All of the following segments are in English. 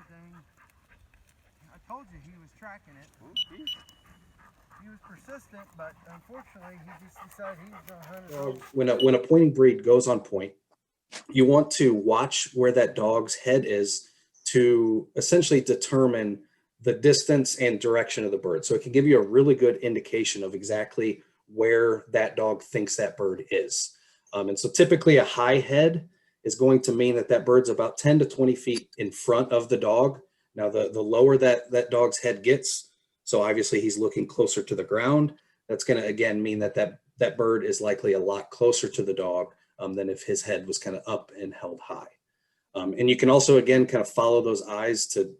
dang. I told you he was tracking it. He was persistent, but unfortunately he just decided he was going to hunt his own. When a pointing breed goes on point, you want to watch where that dog's head is to essentially determine the distance and direction of the bird. So it can give you a really good indication of exactly where that dog thinks that bird is. And so typically a high head is going to mean that that bird's about 10 to 20 feet in front of the dog. Now, the lower that dog's head gets, so obviously he's looking closer to the ground, that's going to, again, mean that bird is likely a lot closer to the dog than if his head was kind of up and held high. And you can also, again, kind of follow those eyes to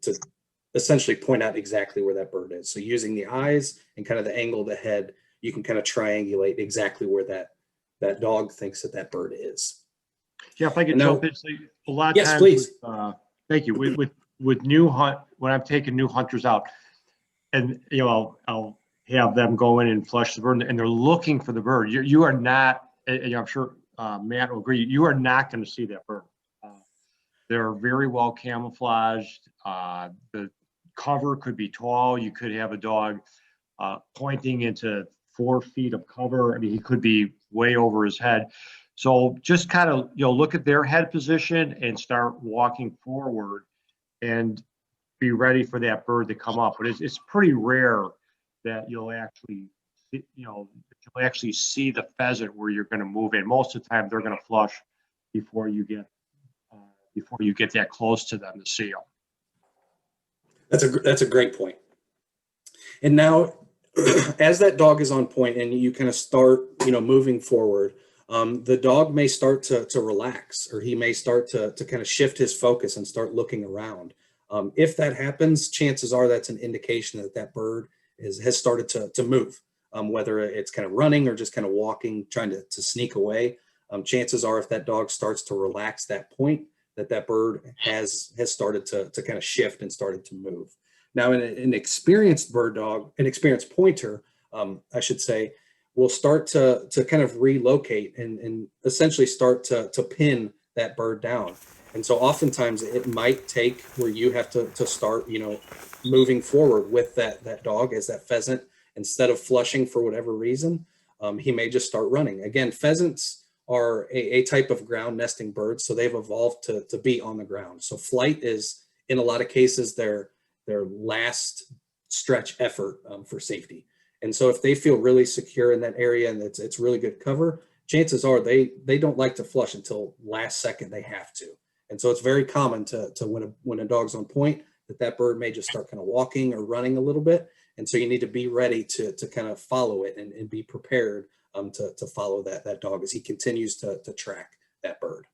essentially point out exactly where that bird is. So using the eyes and kind of the angle of the head, you can kind of triangulate exactly where that dog thinks that bird is. Yeah, if I could Now, jump in, so a lot of yes, times, please. Thank you. With new hunt, when I'm taking new hunters out, and I'll have them go in and flush the bird, and they're looking for the bird. You are not, and I'm sure Matt will agree. You are not going to see that bird. They're very well camouflaged. The cover could be tall. You could have a dog pointing into 4 feet of cover. I mean, he could be way over his head. So just kind of, look at their head position and start walking forward and be ready for that bird to come up. But it's pretty rare that you'll actually see the pheasant where you're going to move in. Most of the time, they're going to flush before you get that close to them to see them. That's a great point. And now, as that dog is on point and you kind of start, moving forward, the dog may start to relax, or he may start to kind of shift his focus and start looking around. If that happens, chances are that's an indication that bird has started to move, whether it's kind of running or just kind of walking, trying to sneak away. Chances are if that dog starts to relax that point, that bird has started to kind of shift and started to move. Now, an experienced bird dog, an experienced pointer, I should say, will start to kind of relocate and essentially start to pin that bird down. And so oftentimes it might take where you have to start, moving forward with that dog as that pheasant, instead of flushing for whatever reason, he may just start running. Again, pheasants are a type of ground nesting bird, so they've evolved to be on the ground. So flight is, in a lot of cases, their last stretch effort for safety. And so if they feel really secure in that area and it's really good cover, chances are they don't like to flush until last second they have to. And so it's very common to when a dog's on point, that bird may just start kind of walking or running a little bit. And so you need to be ready to kind of follow it and be prepared to follow that dog as he continues to track that bird.